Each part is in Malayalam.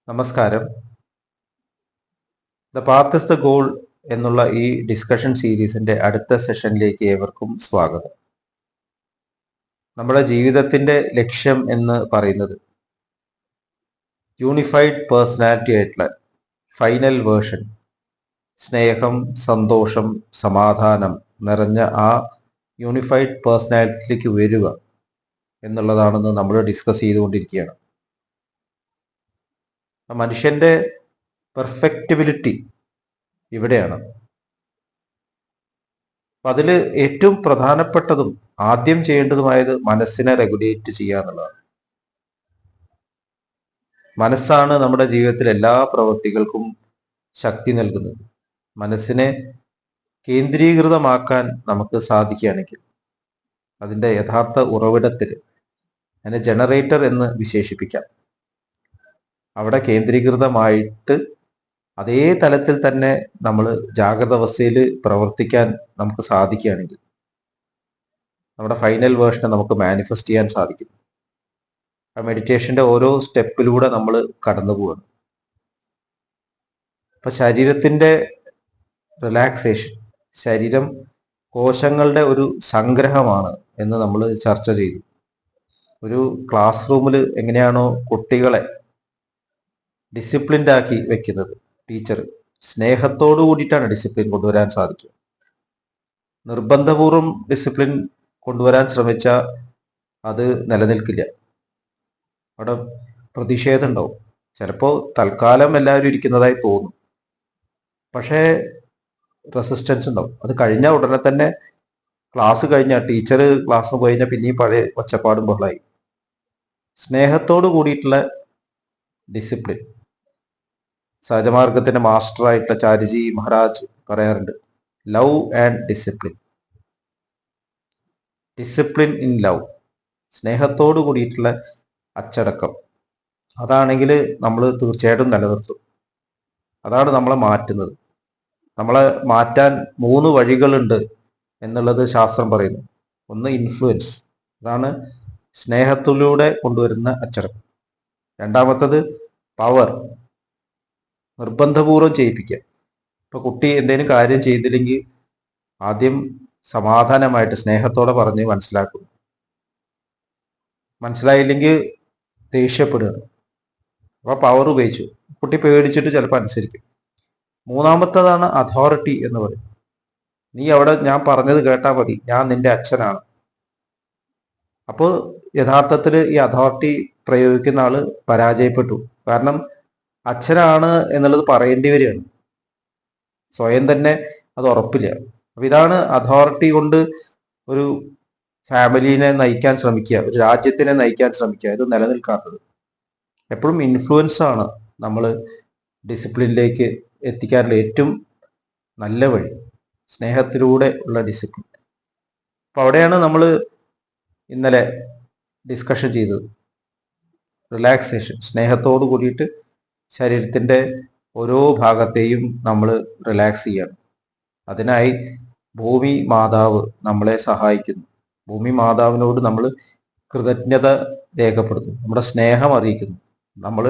നമസ്കാരം. The path is the goal എന്നുള്ള ഈ ഡിസ്കഷൻ സീരീസിന്റെ അടുത്ത സെഷനിലേക്ക് ഏവർക്കും സ്വാഗതം. നമ്മുടെ ജീവിതത്തിന്റെ ലക്ഷ്യം എന്ന് പറയുന്നത് യൂണിഫൈഡ് പേഴ്സണാലിറ്റി ആയിട്ടുള്ള ഫൈനൽ വേർഷൻ, സ്നേഹം, സന്തോഷം, സമാധാനം നിറഞ്ഞ ആ യൂണിഫൈഡ് പേഴ്സണാലിറ്റിയിലേക്ക് വരിക എന്നുള്ളതാണെന്ന് നമ്മൾ ഡിസ്കസ് ചെയ്തുകൊണ്ടിരിക്കുകയാണ്. മനുഷ്യന്റെ പെർഫെക്റ്റിബിലിറ്റി ഇവിടെയാണ്. അപ്പൊ അതിൽ ഏറ്റവും പ്രധാനപ്പെട്ടതും ആദ്യം ചെയ്യേണ്ടതുമായത് മനസ്സിനെ റെഗുലേറ്റ് ചെയ്യുക എന്നുള്ളതാണ്. മനസ്സാണ് നമ്മുടെ ജീവിതത്തിൽ എല്ലാ പ്രവൃത്തികൾക്കും ശക്തി നൽകുന്നത്. മനസ്സിനെ കേന്ദ്രീകൃതമാക്കാൻ നമുക്ക് സാധിക്കുകയാണെങ്കിൽ അതിൻ്റെ യഥാർത്ഥ ഉറവിടത്തിൽ അതിനെ ജനറേറ്റർ എന്ന് വിശേഷിപ്പിക്കാം. അവിടെ കേന്ദ്രീകൃതമായിട്ട് അതേ തലത്തിൽ തന്നെ നമ്മൾ ജാഗ്രത അവസ്ഥയിൽ പ്രവർത്തിക്കാൻ നമുക്ക് സാധിക്കുകയാണെങ്കിൽ നമ്മുടെ ഫൈനൽ വേർഷനെ നമുക്ക് മാനിഫെസ്റ്റ് ചെയ്യാൻ സാധിക്കും. ആ മെഡിറ്റേഷന്റെ ഓരോ സ്റ്റെപ്പിലൂടെ നമ്മൾ കടന്നു പോവാണ്. അപ്പൊ ശരീരത്തിന്റെ റിലാക്സേഷൻ, ശരീരം കോശങ്ങളുടെ ഒരു സംഗ്രഹമാണ് എന്ന് നമ്മൾ ചർച്ച ചെയ്തു. ഒരു ക്ലാസ് റൂമിൽ എങ്ങനെയാണോ കുട്ടികളെ ഡിസിപ്ലിൻഡ് ആക്കി വെക്കുന്നത്, ടീച്ചർ സ്നേഹത്തോടു കൂടിയിട്ടാണ് ഡിസിപ്ലിൻ കൊണ്ടുവരാൻ സാധിക്കുക. നിർബന്ധപൂർവം ഡിസിപ്ലിൻ കൊണ്ടുവരാൻ ശ്രമിച്ചാൽ അത് നിലനിൽക്കില്ല. അവിടെ പ്രതിഷേധം ഉണ്ടാവും. ചിലപ്പോൾ തൽക്കാലം എല്ലാവരും ഇരിക്കുന്നതായി തോന്നും, പക്ഷേ റെസിസ്റ്റൻസ് ഉണ്ടാവും. അത് കഴിഞ്ഞ ഉടനെ തന്നെ ക്ലാസ് കഴിഞ്ഞാൽ ടീച്ചർ ക്ലാസ്സിന് പോയി കഴിഞ്ഞാൽ പിന്നെയും പഴയ ഒച്ചപ്പാടും ബഹളമായി. സ്നേഹത്തോടു കൂടിയിട്ടുള്ള ഡിസിപ്ലിൻ, സഹജമാർഗത്തിന്റെ മാസ്റ്ററായിട്ടുള്ള ചാരുജി മഹാരാജ് പറയാറുണ്ട്, love and discipline. Discipline in love, സ്നേഹത്തോടു കൂടിയിട്ടുള്ള അച്ചടക്കം. അതാണെങ്കിൽ നമ്മൾ തീർച്ചയായിട്ടും നിലനിർത്തും. അതാണ് നമ്മളെ മാറ്റുന്നത്. നമ്മളെ മാറ്റാൻ 3 വഴികളുണ്ട് എന്നുള്ളത് ശാസ്ത്രം പറയുന്നു. ഒന്ന് ഇൻഫ്ലുവൻസ്, അതാണ് സ്നേഹത്തിലൂടെ കൊണ്ടുവരുന്ന അച്ചടക്കം. രണ്ടാമത്തത് പവർ, നിർബന്ധപൂർവ്വം ചെയ്യിപ്പിക്കുക. ഇപ്പൊ കുട്ടി എന്തെങ്കിലും കാര്യം ചെയ്തില്ലെങ്കിൽ ആദ്യം സമാധാനമായിട്ട് സ്നേഹത്തോടെ പറഞ്ഞ് മനസ്സിലാക്കും. മനസ്സിലായില്ലെങ്കിൽ ദേഷ്യപ്പെടുകയാണ്. അപ്പൊ പവർ ഉപയോഗിച്ചു. കുട്ടി പേടിച്ചിട്ട് ചിലപ്പോൾ അനുസരിക്കും. മൂന്നാമത്തതാണ് അതോറിറ്റി എന്ന് പറയും. നീ അവിടെ ഞാൻ പറഞ്ഞത് കേട്ടാൽ മതി, ഞാൻ നിന്റെ അച്ഛനാണ്. അപ്പോൾ യഥാർത്ഥത്തിൽ ഈ അതോറിറ്റി പ്രയോഗിക്കുന്ന ആള് പരാജയപ്പെട്ടു. കാരണം അച്ഛനാണ് എന്നുള്ളത് പറയേണ്ടി വരികയാണ്, സ്വയം തന്നെ അത് ഉറപ്പില്ല. അപ്പൊ ഇതാണ് അതോറിറ്റി കൊണ്ട് ഒരു ഫാമിലിനെ നയിക്കാൻ ശ്രമിക്കുക, ഒരു രാജ്യത്തിനെ നയിക്കാൻ ശ്രമിക്കുക. ഇത് നിലനിൽക്കാത്തത്. എപ്പോഴും ഇൻഫ്ലുവൻസ് ആണ് നമ്മൾ ഡിസിപ്ലിനിലേക്ക് എത്തിക്കാനുള്ള ഏറ്റവും നല്ല വഴി, സ്നേഹത്തിലൂടെ ഉള്ള ഡിസിപ്ലിൻ. അപ്പൊ അവിടെയാണ് നമ്മൾ ഇന്നലെ ഡിസ്കഷൻ ചെയ്തത്. റിലാക്സേഷൻ, സ്നേഹത്തോട് കൂടിയിട്ട് ശരീരത്തിന്റെ ഓരോ ഭാഗത്തെയും നമ്മൾ റിലാക്സ് ചെയ്യണം. അതിനായി ഭൂമി മാതാവ് നമ്മളെ സഹായിക്കുന്നു. ഭൂമി മാതാവിനോട് നമ്മൾ കൃതജ്ഞത രേഖപ്പെടുത്തുന്നു, നമ്മുടെ സ്നേഹം അറിയിക്കുന്നു. നമ്മൾ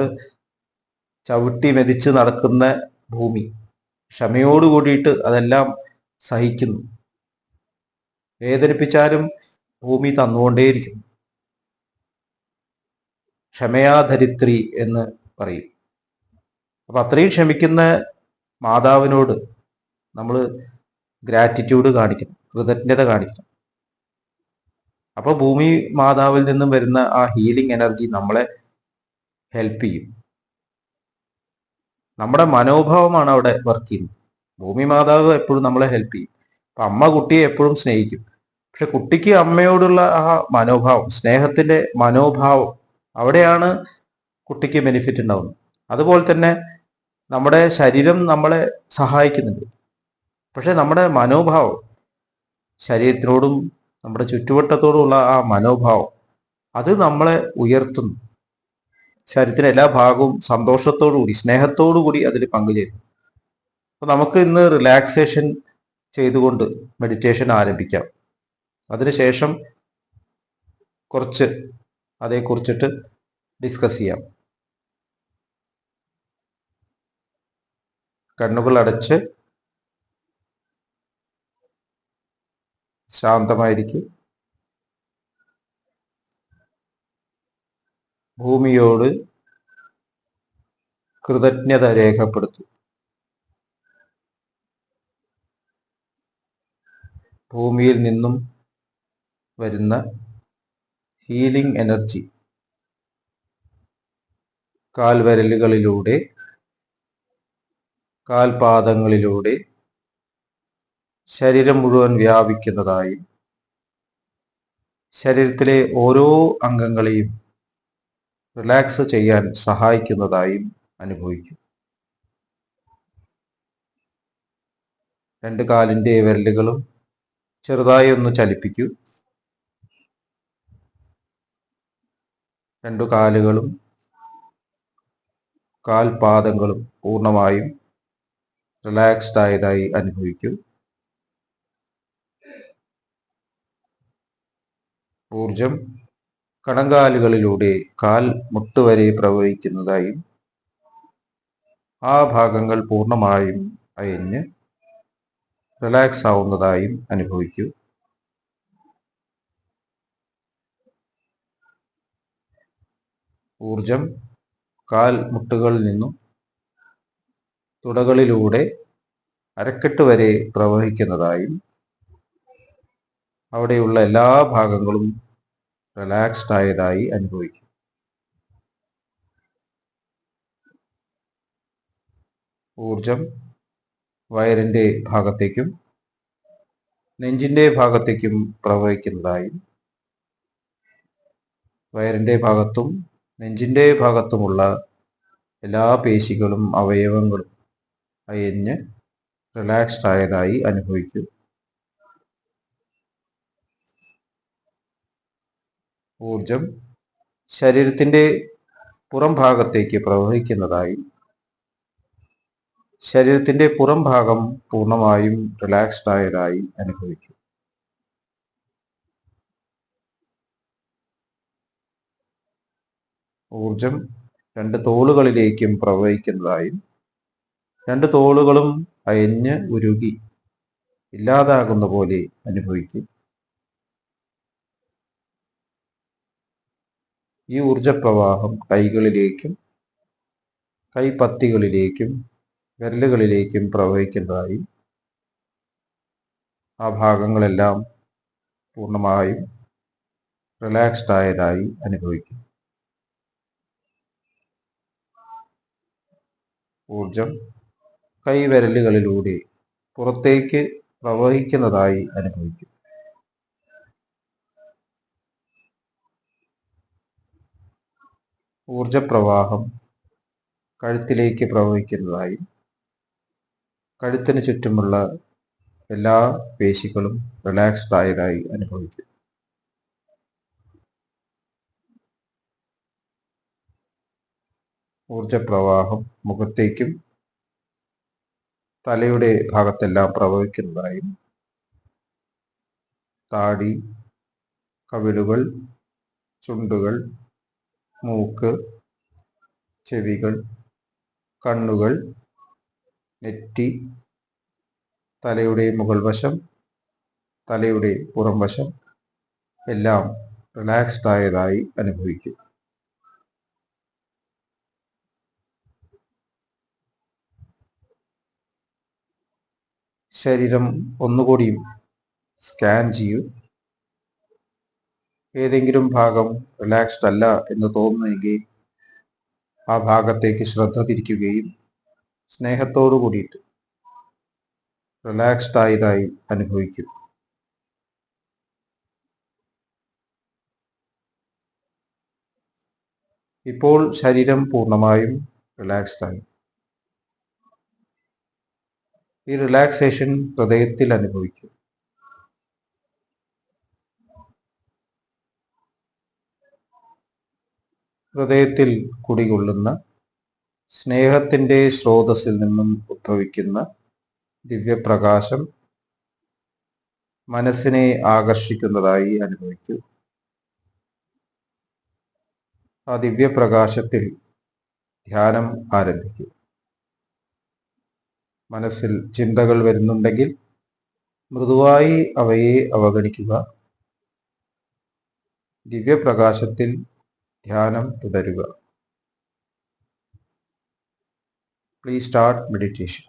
ചവിട്ടി മെതിച്ച് നടക്കുന്ന ഭൂമി ക്ഷമയോട് കൂടിയിട്ട് അതെല്ലാം സഹിക്കുന്നു. വേദനിപ്പിച്ചാലും ഭൂമി തന്നുകൊണ്ടേയിരിക്കുന്നു. ക്ഷമയാധരിത്രി എന്ന് പറയും. അപ്പൊ അത്രയും ക്ഷമിക്കുന്ന മാതാവിനോട് നമ്മൾ ഗ്രാറ്റിറ്റ്യൂഡ് കാണിക്കണം, കൃതജ്ഞത കാണിക്കണം. അപ്പൊ ഭൂമി മാതാവിൽ നിന്നും വരുന്ന ആ ഹീലിംഗ് എനർജി നമ്മളെ ഹെൽപ്പ് ചെയ്യും. നമ്മുടെ മനോഭാവമാണ് അവിടെ വർക്ക് ചെയ്യുന്നത്. ഭൂമി മാതാവ് എപ്പോഴും നമ്മളെ ഹെൽപ്പ് ചെയ്യും. അപ്പൊ അമ്മ കുട്ടിയെ എപ്പോഴും സ്നേഹിക്കും. പക്ഷെ കുട്ടിക്ക് അമ്മയോടുള്ള ആ മനോഭാവം, സ്നേഹത്തിന്റെ മനോഭാവം, അവിടെയാണ് കുട്ടിക്ക് ബെനിഫിറ്റ് ഉണ്ടാവുന്നത്. അതുപോലെ തന്നെ നമ്മുടെ ശരീരം നമ്മളെ സഹായിക്കുന്നുണ്ട്. പക്ഷെ നമ്മുടെ മനോഭാവം, ശരീരത്തിനോടും നമ്മുടെ ചുറ്റുവട്ടത്തോടുമുള്ള ആ മനോഭാവം, അത് നമ്മളെ ഉയർത്തുന്നു. ശരീരത്തിലെ എല്ലാ ഭാഗവും സന്തോഷത്തോടു കൂടി, സ്നേഹത്തോടു കൂടി അതിൽ പങ്കുചേരുന്നു. അപ്പൊ നമുക്ക് ഇന്ന് റിലാക്സേഷൻ ചെയ്തുകൊണ്ട് മെഡിറ്റേഷൻ ആരംഭിക്കാം. അതിനുശേഷം കുറച്ച് അതേക്കുറിച്ചിട്ട് ഡിസ്കസ് ചെയ്യാം. കണ്ണുകൾ അടച്ച് ശാന്തമായിരിക്കും. ഭൂമിയോട് കൃതജ്ഞത രേഖപ്പെടുത്തും. ഭൂമിയിൽ നിന്നും വരുന്ന ഹീലിംഗ് എനർജി കാൽവിരലുകളിലൂടെ, കാൽപാദങ്ങളിലൂടെ ശരീരം മുഴുവൻ വ്യാപിക്കുന്നതായും ശരീരത്തിലെ ഓരോ അംഗങ്ങളെയും റിലാക്സ് ചെയ്യാൻ സഹായിക്കുന്നതായും അനുഭവിക്കും. രണ്ട് കാലിൻ്റെ വിരലുകളും ചെറുതായി ഒന്ന് ചലിപ്പിക്കൂ. രണ്ടു കാലുകളും കാൽപാദങ്ങളും പൂർണ്ണമായും റിലാക്സ്ഡ് ആയതായി അനുഭവിക്കൂ. ഊർജം കണങ്കാലുകളിലൂടെ കാൽ മുട്ടുവരെ പ്രവഹിക്കുന്നതായും ആ ഭാഗങ്ങൾ പൂർണ്ണമായും അയഞ്ഞ് റിലാക്സ് ആവുന്നതായും അനുഭവിക്കൂ. ഊർജം കാൽ മുട്ടുകളിൽ നിന്നും തുടകളിലൂടെ അരക്കെട്ട് വരെ പ്രവഹിക്കുന്നതായും അവിടെയുള്ള എല്ലാ ഭാഗങ്ങളും റിലാക്സ്ഡ് ആയതായി അനുഭവിക്കും. ഊർജം വയറിൻ്റെ ഭാഗത്തേക്കും നെഞ്ചിൻ്റെ ഭാഗത്തേക്കും പ്രവഹിക്കുന്നതായും വയറിൻ്റെ ഭാഗത്തും നെഞ്ചിൻ്റെ ഭാഗത്തുമുള്ള എല്ലാ പേശികളും അവയവങ്ങളും അയഞ്ഞ് റിലാക്സ്ഡ് ആയതായി അനുഭവിക്കും. ഊർജം ശരീരത്തിൻ്റെ പുറം ഭാഗത്തേക്ക് പ്രവഹിക്കുന്നതായും ശരീരത്തിൻ്റെ പുറം ഭാഗം പൂർണ്ണമായും റിലാക്സ്ഡ് ആയതായി അനുഭവിക്കും. ഊർജം രണ്ട് തോളുകളിലേക്കും പ്രവഹിക്കുന്നതായും രണ്ട് തോളുകളും അയഞ്ഞ് ഉരുകി ഇല്ലാതാകുന്ന പോലെ അനുഭവിക്കും. ഈ ഊർജപ്രവാഹം കൈകളിലേക്കും കൈപ്പത്തികളിലേക്കും വിരലുകളിലേക്കും പ്രവഹിക്കുന്നതായും ആ ഭാഗങ്ങളെല്ലാം പൂർണ്ണമായും റിലാക്സ്ഡ് ആയതായി അനുഭവിക്കും. ഊർജം കൈവിരലുകളിലൂടെ പുറത്തേക്ക് പ്രവഹിക്കുന്നതായി അനുഭവിക്കും. ഊർജപ്രവാഹം കഴുത്തിലേക്ക് പ്രവഹിക്കുന്നതായും കഴുത്തിന് ചുറ്റുമുള്ള എല്ലാ പേശികളും റിലാക്സ്ഡ് ആയതായി അനുഭവിക്കും. ഊർജപ്രവാഹം മുഖത്തേക്കും തലയുടെ ഭാഗത്തെല്ലാം പ്രവഹിക്കുന്നതായും താടി, കവിളുകൾ, ചുണ്ടുകൾ, മൂക്ക്, ചെവികൾ, കണ്ണുകൾ, നെറ്റി, തലയുടെ മുകൾ വശം, തലയുടെ പുറം വശം എല്ലാം റിലാക്സ്ഡ് ആയതായി അനുഭവിക്കും. ശരീരം ഒന്നുകൂടിയും സ്കാൻ ചെയ്യൂ. ഏതെങ്കിലും ഭാഗം റിലാക്സ്ഡ് അല്ല എന്ന് തോന്നുമെങ്കിൽ ആ ഭാഗത്തേക്ക് ശ്രദ്ധ തിരിക്കുകയും സ്നേഹത്തോടു കൂടിയിട്ട് റിലാക്സ്ഡ് ആയതായി അനുഭവിക്കും. ഇപ്പോൾ ശരീരം പൂർണ്ണമായും റിലാക്സ്ഡ് ആയി. ഈ റിലാക്സേഷൻ ഹൃദയത്തിൽ അനുഭവിക്കും. ഹൃദയത്തിൽ കുടികൊള്ളുന്ന സ്നേഹത്തിൻ്റെ സ്രോതസ്സിൽ നിന്നും ഉദ്ഭവിക്കുന്ന ദിവ്യപ്രകാശം മനസ്സിനെ ആകർഷിക്കുന്നതായി അനുഭവിക്കൂ. ആ ദിവ്യപ്രകാശത്തിൽ ധ്യാനം ആരംഭിക്കൂ. മനസ്സിൽ ചിന്തകൾ വരുന്നുണ്ടെങ്കിൽ മൃദുവായി അവയെ അവഗണിക്കുക. ദിവ്യപ്രകാശത്തിൽ ധ്യാനം തുടരുക. Please start meditation.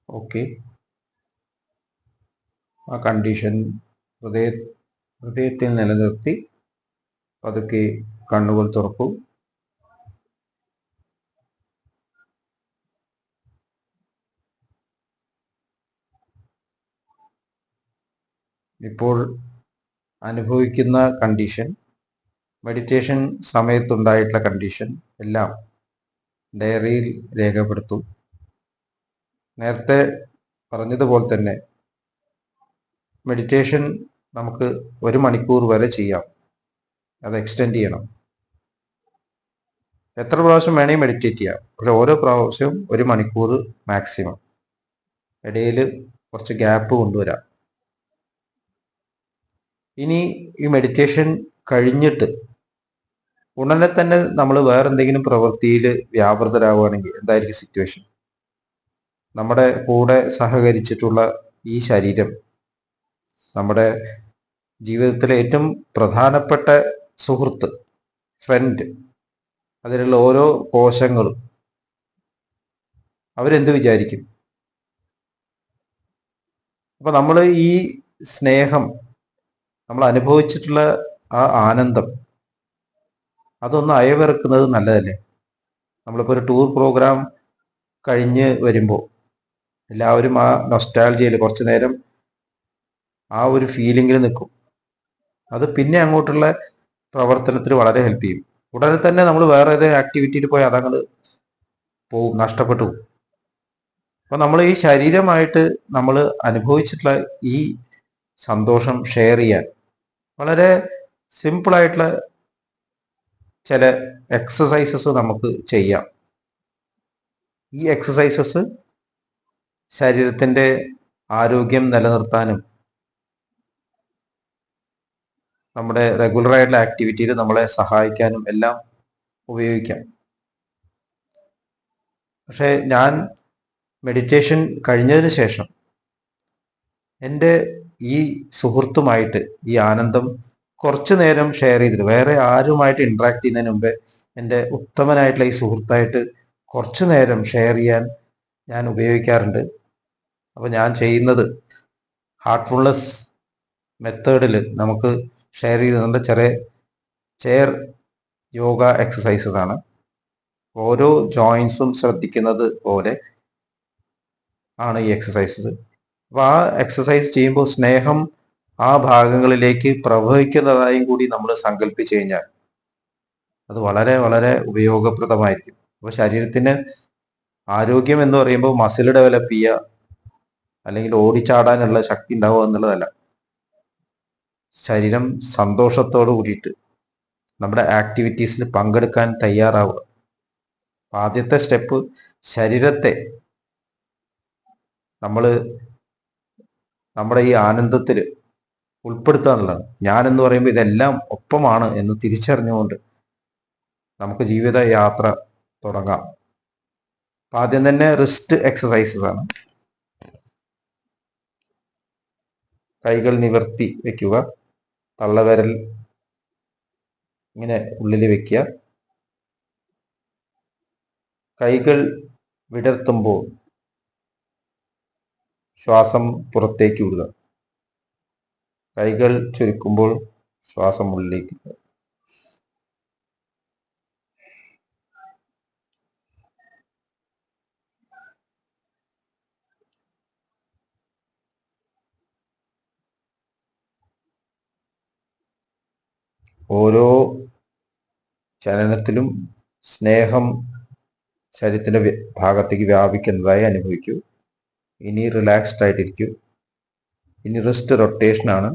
ഓക്കെ, ആ കണ്ടീഷൻ ഹൃദയത്തിൽ നിലനിർത്തി പതുക്കെ കണ്ണുകൾ തുറക്കൂ. ഇപ്പോൾ അനുഭവിക്കുന്ന കണ്ടീഷൻ, മെഡിറ്റേഷൻ സമയത്തുണ്ടായിട്ടുള്ള കണ്ടീഷൻ എല്ലാം ഡയറിയിൽ രേഖപ്പെടുത്തും. നേരത്തെ പറഞ്ഞതുപോലെ തന്നെ മെഡിറ്റേഷൻ നമുക്ക് 1 മണിക്കൂർ വരെ ചെയ്യാം. അത് എക്സ്റ്റെൻഡ് ചെയ്യണം. എത്ര പ്രാവശ്യം വേണമെങ്കിൽ മെഡിറ്റേറ്റ് ചെയ്യാം. പക്ഷെ ഓരോ പ്രാവശ്യവും 1 മണിക്കൂർ മാക്സിമം. ഇടയിൽ കുറച്ച് ഗ്യാപ്പ് കൊണ്ടുവരാം. ഇനി ഈ മെഡിറ്റേഷൻ കഴിഞ്ഞിട്ട് ഉടനെ തന്നെ നമ്മൾ വേറെന്തെങ്കിലും പ്രവൃത്തിയിൽ വ്യാപൃതരാകുകയാണെങ്കിൽ എന്തായിരിക്കും സിറ്റുവേഷൻ? നമ്മുടെ കൂടെ സഹകരിച്ചിട്ടുള്ള ഈ ശരീരം, നമ്മുടെ ജീവിതത്തിലെ ഏറ്റവും പ്രധാനപ്പെട്ട സുഹൃത്ത്, ഫ്രണ്ട്, അതിലുള്ള ഓരോ കോശങ്ങളും അവരെന്ത് വിചാരിക്കും? അപ്പൊ നമ്മൾ ഈ സ്നേഹം, നമ്മൾ അനുഭവിച്ചിട്ടുള്ള ആ ആനന്ദം, അതൊന്ന് അയവിറക്കുന്നത് നല്ലതല്ലേ? നമ്മളിപ്പോൾ ഒരു ടൂർ പ്രോഗ്രാം കഴിഞ്ഞ് വരുമ്പോൾ എല്ലാവരും ആ നൊസ്റ്റാൾജിയയിൽ കുറച്ചു നേരം ആ ഒരു ഫീലിങ്ങിൽ നിൽക്കും. അത് പിന്നെ അങ്ങോട്ടുള്ള പ്രവർത്തനത്തിന് വളരെ ഹെൽപ്പ് ചെയ്യും. ഉടനെ തന്നെ നമ്മൾ വേറെ ഏതെങ്കിലും ആക്ടിവിറ്റിയിൽ പോയി അതങ്ങൾ പോവും, നഷ്ടപ്പെട്ടു പോകും. അപ്പൊ നമ്മൾ ഈ ശരീരമായിട്ട് നമ്മൾ അനുഭവിച്ചിട്ടുള്ള ഈ സന്തോഷം ഷെയർ ചെയ്യാൻ വളരെ സിമ്പിളായിട്ടുള്ള ചില എക്സസൈസസ് നമുക്ക് ചെയ്യാം. ഈ എക്സസൈസസ് ശരീരത്തിൻ്റെ ആരോഗ്യം നിലനിർത്താനും നമ്മുടെ റെഗുലറായിട്ടുള്ള ആക്ടിവിറ്റിയിൽ നമ്മളെ സഹായിക്കാനും എല്ലാം ഉപയോഗിക്കാം. പക്ഷേ ഞാൻ മെഡിറ്റേഷൻ കഴിഞ്ഞതിന് ശേഷം എൻ്റെ ഈ സുഹൃത്തുമായിട്ട് ഈ ആനന്ദം കുറച്ചു നേരം ഷെയർ ചെയ്തിട്ട്, വേറെ ആരുമായിട്ട് ഇൻട്രാക്ട് ചെയ്യുന്നതിന് മുമ്പേ എൻ്റെ ഉത്തമനായിട്ടുള്ള ഈ സുഹൃത്തായിട്ട് കുറച്ചു നേരം ഷെയർ ചെയ്യാൻ ഞാൻ ഉപയോഗിക്കാറുണ്ട്. അപ്പോൾ ഞാൻ ചെയ്യുന്നത് ഹാർട്ട്ഫുൾനെസ് മെത്തേഡിൽ നമുക്ക് ഷെയർ ചെയ്ത് ചെറിയ ചെയർ യോഗ എക്സസൈസസ് ആണ്. ഓരോ ജോയിൻസും ശ്രദ്ധിക്കുന്നത് പോലെ ആണ് ഈ എക്സസൈസസ്. അപ്പോൾ ആ എക്സസൈസ് ചെയ്യുമ്പോൾ സ്നേഹം ആ ഭാഗങ്ങളിലേക്ക് പ്രവഹിക്കുന്നതായും കൂടി നമ്മൾ സങ്കല്പിച്ചു കഴിഞ്ഞാൽ അത് വളരെ വളരെ ഉപയോഗപ്രദമായിരിക്കും. അപ്പോൾ ശരീരത്തിന് ആരോഗ്യം എന്ന് പറയുമ്പോൾ മസിൽ ഡെവലപ്പ് ചെയ്യുക അല്ലെങ്കിൽ ഓടിച്ചാടാനുള്ള ശക്തി ഉണ്ടാവുക എന്നുള്ളതല്ല. ശരീരം സന്തോഷത്തോടു കൂടിയിട്ട് നമ്മുടെ ആക്ടിവിറ്റീസിൽ പങ്കെടുക്കാൻ തയ്യാറാവുക. ആദ്യത്തെ സ്റ്റെപ്പ് ശരീരത്തെ നമ്മൾ നമ്മുടെ ഈ ആനന്ദത്തിൽ ഉൾപ്പെടുത്തുക എന്നുള്ളതാണ്. ഞാനെന്ന് പറയുമ്പോൾ ഇതെല്ലാം ഒപ്പമാണ് എന്ന് തിരിച്ചറിഞ്ഞുകൊണ്ട് നമുക്ക് ജീവിത യാത്ര തുടങ്ങാം. ആദ്യം തന്നെ റിസ്റ്റ് എക്സസൈസസ് ആണ്. കൈകൾ നിവർത്തി വെക്കുക, തള്ളവിരൽ ഇങ്ങനെ ഉള്ളിൽ വെക്കുക, കൈകൾ വിടർത്തുമ്പോൾ ശ്വാസം പുറത്തേക്ക് വിടുക, കൈകൾ ചുരുക്കുമ്പോൾ ശ്വാസം ഉള്ളിലേക്ക് വിടുക. ഓരോ ചലനത്തിലും സ്നേഹം ശരീരത്തിന്റെ ഭാഗത്തേക്ക് വ്യാപിക്കുന്നതായി അനുഭവിക്കൂ. ഇനി റിലാക്സ്ഡ് ആയിട്ടിരിക്കൂ. ഇനി റിസ്റ്റ് റൊട്ടേഷൻ ആണ്.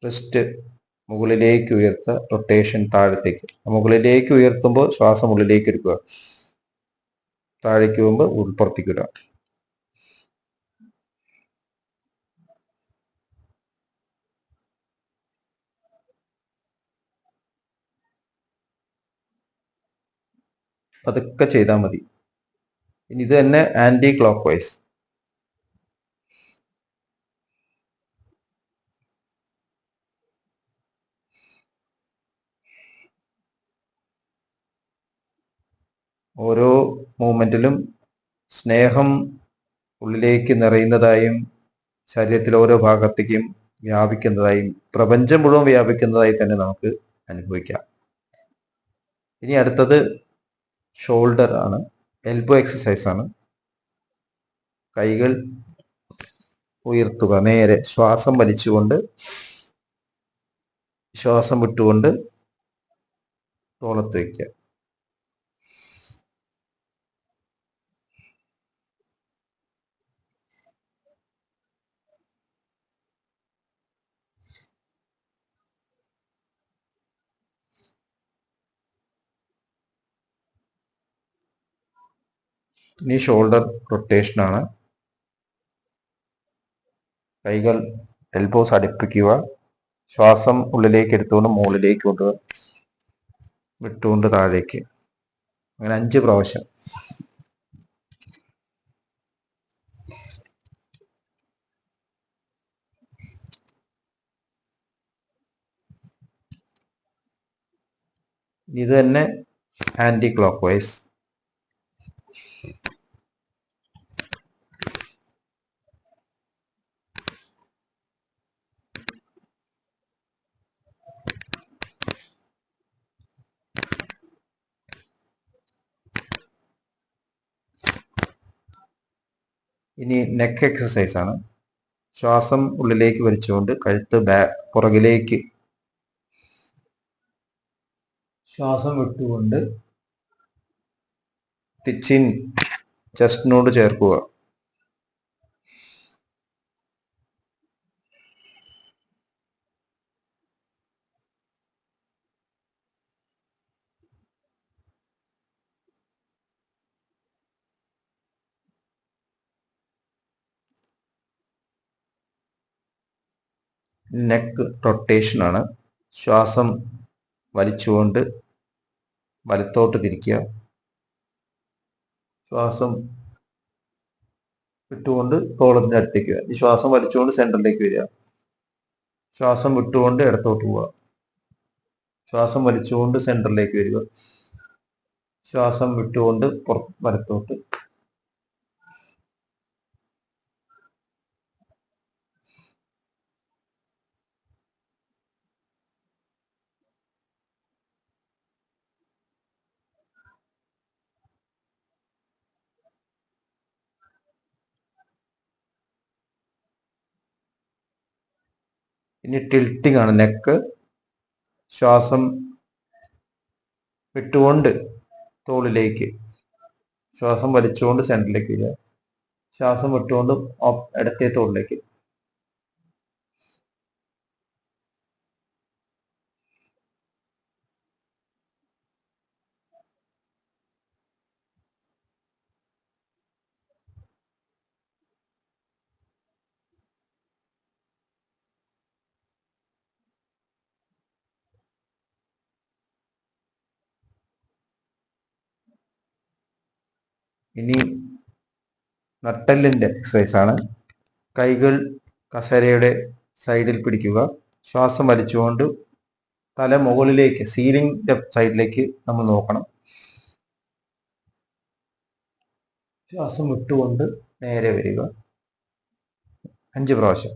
റിസ്റ്റ് മുകളിലേക്ക് ഉയർത്തുക, റൊട്ടേഷൻ താഴത്തേക്ക്. മുകളിലേക്ക് ഉയർത്തുമ്പോൾ ശ്വാസം ഉള്ളിലേക്ക് എടുക്കുക, താഴേക്ക് പോകുമ്പോൾ ഉൾപ്പുറത്തേക്ക് വിടുക. അതൊക്കെ ചെയ്താൽ മതി. ഇനി ഇത് തന്നെ ആന്റി ക്ലോക്ക് വൈസ്. ഓരോ മൂവ്മെന്റിലും സ്നേഹം ഉള്ളിലേക്ക് നിറയുന്നതായും ശരീരത്തിലെ ഓരോ ഭാഗത്തേക്കും വ്യാപിക്കുന്നതായും പ്രപഞ്ചം മുഴുവൻ വ്യാപിക്കുന്നതായി തന്നെ നമുക്ക് അനുഭവിക്കാം. ഇനി അടുത്തത് ഷോൾഡർ ആണ്, എൽബോ എക്സസൈസ് ആണ്. കൈകൾ ഉയർത്തുക നേരെ, ശ്വാസം വലിച്ചുകൊണ്ട് ശ്വാസം വിട്ടുകൊണ്ട് തോളത്ത് വയ്ക്കുക. ഇനി ഷോൾഡർ റൊട്ടേഷൻ ആണ്. കൈകൾ എൽബോസ് അടുപ്പിക്കുക, ശ്വാസം ഉള്ളിലേക്ക് എടുത്തുകൊണ്ട് മുകളിലേക്ക് കൊണ്ടുപോകുക, വിട്ടുകൊണ്ട് താഴേക്ക്. അങ്ങനെ 5 പ്രാവശ്യം. ഇത് തന്നെ ആന്റി ക്ലോക്ക് വൈസ്. ഇനി നെക്ക് എക്സസൈസ് ആണ്. ശ്വാസം ഉള്ളിലേക്ക് വലിച്ചുകൊണ്ട് കഴുത്ത് പുറകിലേക്ക്, ശ്വാസം വിട്ടുകൊണ്ട് തിച്ചിൻ ചെസ്റ്റിനോട് ചേർക്കുക. നെക്ക് റൊട്ടേഷൻ ആണ്. ശ്വാസം വലിച്ചുകൊണ്ട് വലത്തോട്ട് തിരിക്കുക, ശ്വാസം വിട്ടുകൊണ്ട് തോളത്തിന്റെ അടുത്തേക്ക് വരിക. ഈ ശ്വാസം വലിച്ചുകൊണ്ട് സെൻറ്ററിലേക്ക് വരിക, ശ്വാസം വിട്ടുകൊണ്ട് ഇടത്തോട്ട് പോവുക. ശ്വാസം വലിച്ചുകൊണ്ട് സെന്ററിലേക്ക് വരിക. ശ്വാസം വിട്ടുകൊണ്ട് വലത്തോട്ട്. ഇനി ടിൽറ്റിംഗ് ആണ്. നെക്ക് ശ്വാസം വിട്ടുകൊണ്ട് തോളിലേക്ക്, ശ്വാസം വലിച്ചുകൊണ്ട് സെന്ററിലേക്ക് വരിക. ശ്വാസം വിട്ടുകൊണ്ട് ഇടത്തെ തോളിലേക്ക്. ഇനി നട്ടെല്ലിന്റെ എക്സസൈസ് ആണ്. കൈകൾ കസേരയുടെ സൈഡിൽ പിടിക്കുക. ശ്വാസം വലിച്ചുകൊണ്ട് തല മുകളിലേക്ക്, സീലിംഗിന്റെ സൈഡിലേക്ക് നമ്മൾ നോക്കണം. ശ്വാസം വിട്ടുകൊണ്ട് നേരെ വരിക. 5 പ്രാവശ്യം.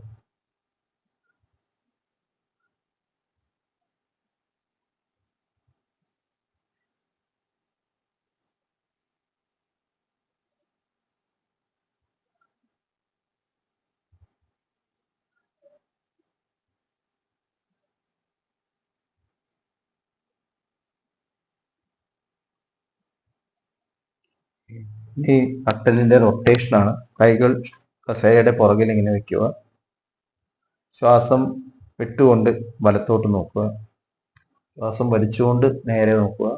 ഈ നട്ടെല്ലിന്റെ റൊട്ടേഷൻ ആണ്. കൈകൾ കസേരയുടെ പുറകിൽ ഇങ്ങനെ വെക്കുക. ശ്വാസം വിട്ടുകൊണ്ട് വലത്തോട്ട് നോക്കുക. ശ്വാസം വലിച്ചുകൊണ്ട് നേരെ നോക്കുക.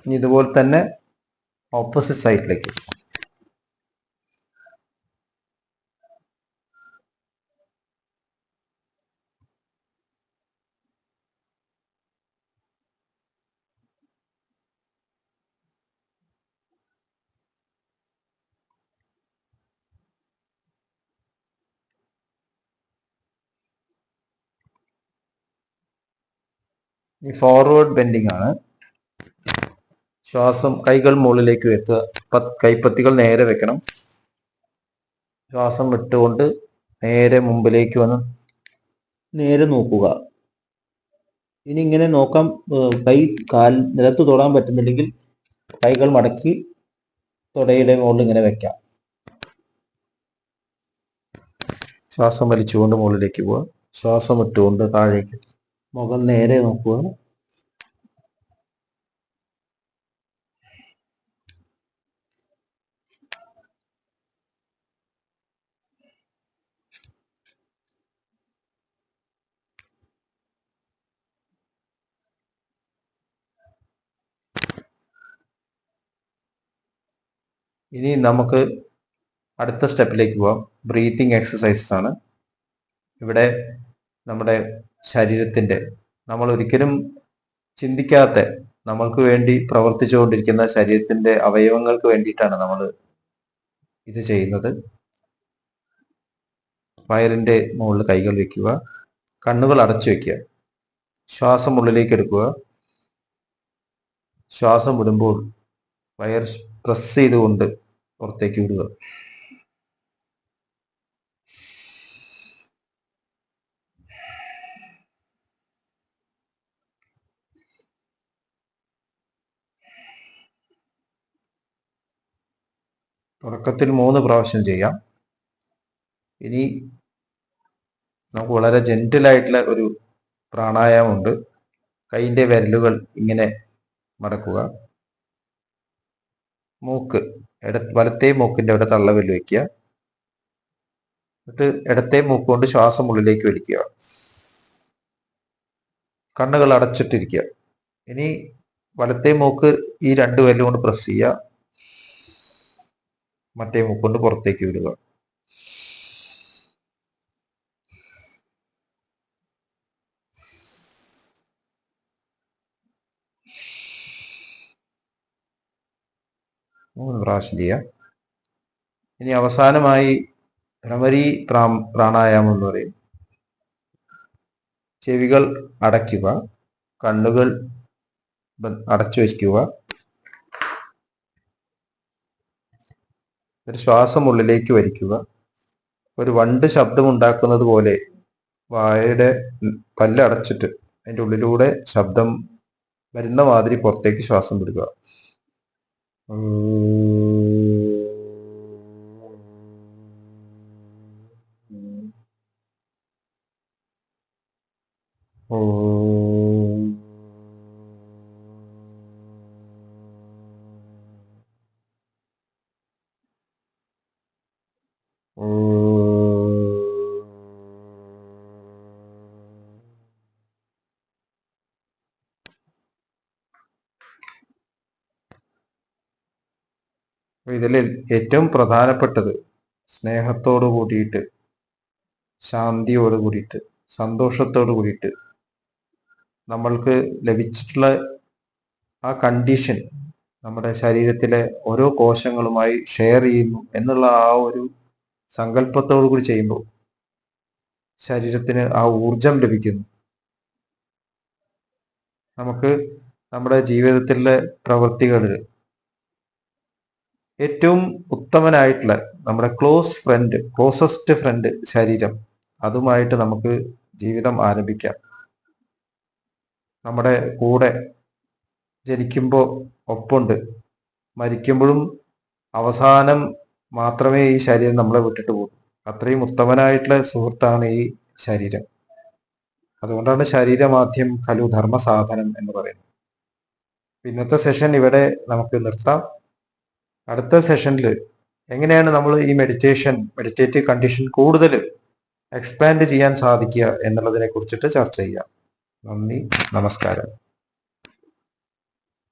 ഇനി ഇതുപോലെ തന്നെ ഓപ്പോസിറ്റ് സൈഡിലേക്ക്. ഈ ഫോർവേഡ് ബെൻഡിങ് ആണ്. ശ്വാസം കൈകൾ മുകളിലേക്ക് വെക്കുക. കൈപ്പത്തികൾ നേരെ വെക്കണം. ശ്വാസം വിട്ടുകൊണ്ട് നേരെ മുമ്പിലേക്ക് വന്ന് നേരെ നോക്കുക. ഇനി ഇങ്ങനെ നോക്കാം. കാൽ നിലത്ത് തൊടാൻ പറ്റുന്നില്ലെങ്കിൽ കൈകൾ മടക്കി തൊടയുടെ മുകളിൽ ഇങ്ങനെ വെക്കാം. ശ്വാസം വലിച്ചുകൊണ്ട് മുകളിലേക്ക് പോവുക. ശ്വാസം വിട്ടുകൊണ്ട് താഴേക്ക്. മുഖം നേരെ നോക്കുക. ഇനി നമുക്ക് അടുത്ത സ്റ്റെപ്പിലേക്ക് പോവാം. ബ്രീത്തിങ് എക്സസൈസസ് ആണ്. ഇവിടെ നമ്മുടെ ശരീരത്തിന്റെ, നമ്മൾ ഒരിക്കലും ചിന്തിക്കാത്ത, നമ്മൾക്ക് വേണ്ടി പ്രവർത്തിച്ചുകൊണ്ടിരിക്കുന്ന ശരീരത്തിന്റെ അവയവങ്ങൾക്ക് വേണ്ടിയിട്ടാണ് നമ്മൾ ഇത് ചെയ്യുന്നത്. വയറിന്റെ മുകളിൽ കൈകൾ വെക്കുക. കണ്ണുകൾ അടച്ചു വെക്കുക. ശ്വാസം ഉള്ളിലേക്ക് എടുക്കുക. ശ്വാസം വിടുമ്പോൾ വയർ പ്രസ് ചെയ്തുകൊണ്ട് പുറത്തേക്ക് വിടുക. തുടക്കത്തിൽ 3 പ്രാവശ്യം ചെയ്യാം. ഇനി നമുക്ക് വളരെ ജെന്റിലായിട്ടുള്ള ഒരു പ്രാണായാമമുണ്ട്. കൈയിന്റെ വിരലുകൾ ഇങ്ങനെ മടക്കുക. മൂക്ക് വലത്തേ മൂക്കിന്റെ അവിടെ തള്ളവിരൽ വയ്ക്കുക. എന്നിട്ട് ഇടത്തേ മൂക്ക് കൊണ്ട് ശ്വാസം ഉള്ളിലേക്ക് വലിക്കുക. കണ്ണുകൾ അടച്ചിട്ടിരിക്കുക. ഇനി വലത്തേ മൂക്ക് ഈ 2 വിരലും കൊണ്ട് പ്രസ് ചെയ്യുക. മറ്റേ മൂക്ക് കൊണ്ട് പുറത്തേക്ക് വിടുക. 3 പ്രാവശ്യം ചെയ്യാം. ഇനി അവസാനമായി ഭ്രമരി പ്രാണായാമം എന്ന് പറയും. ചെവികൾ അടയ്ക്കുക, കണ്ണുകൾ അടച്ചു വയ്ക്കുക, ഒരു ശ്വാസം ഉള്ളിലേക്ക് വലിക്കുക. ഒരു വണ്ട് ശബ്ദം ഉണ്ടാക്കുന്നത് പോലെ വായയുടെ പല്ലടച്ചിട്ട് അതിൻ്റെ ഉള്ളിലൂടെ ശബ്ദം വരുന്ന മാതിരി പുറത്തേക്ക് ശ്വാസം വിടുക. ഇതിൽ ഏറ്റവും പ്രധാനപ്പെട്ടത് സ്നേഹത്തോട് കൂടിയിട്ട്, ശാന്തിയോട് കൂടിയിട്ട്, സന്തോഷത്തോട് കൂടിയിട്ട് നമ്മൾക്ക് ലഭിച്ചിട്ടുള്ള ആ കണ്ടീഷൻ നമ്മുടെ ശരീരത്തിലെ ഓരോ കോശങ്ങളുമായി ഷെയർ ചെയ്യുന്നു എന്നുള്ള ആ ഒരു സങ്കല്പത്തോടു കൂടി ചെയ്യുമ്പോൾ ശരീരത്തിന് ആ ഊർജം ലഭിക്കുന്നു. നമുക്ക് നമ്മുടെ ജീവിതത്തിലെ പ്രവൃത്തികളിൽ ഏറ്റവും ഉത്തമനായിട്ടുള്ള നമ്മുടെ ക്ലോസസ്റ്റ് ഫ്രണ്ട് ശരീരം, അതുമായിട്ട് നമുക്ക് ജീവിതം ആരംഭിക്കാം. നമ്മുടെ കൂടെ ജനിക്കുമ്പോൾ ഒപ്പമുണ്ട്, മരിക്കുമ്പോഴും അവസാനം മാത്രമേ ഈ ശരീരം നമ്മളെ വിട്ടിട്ട് പോകും. അത്രയും ഉത്തമനായിട്ടുള്ള സുഹൃത്താണ് ഈ ശരീരം. അതുകൊണ്ടാണ് ശരീരമാദ്യം ഖലു ധർമ്മ സാധനം എന്ന് പറയുന്നത്. ഇന്നത്തെ സെഷൻ ഇവിടെ നമുക്ക് നിർത്താം. അടുത്ത സെഷനിൽ എങ്ങനെയാണ് നമ്മൾ ഈ മെഡിറ്റേറ്റീവ് കണ്ടീഷൻ കൂടുതൽ എക്സ്പാൻഡ് ചെയ്യാൻ സാധിക്കുക എന്നുള്ളതിനെ കുറിച്ചിട്ട് ചർച്ച ചെയ്യാം. നന്ദി, നമസ്കാരം.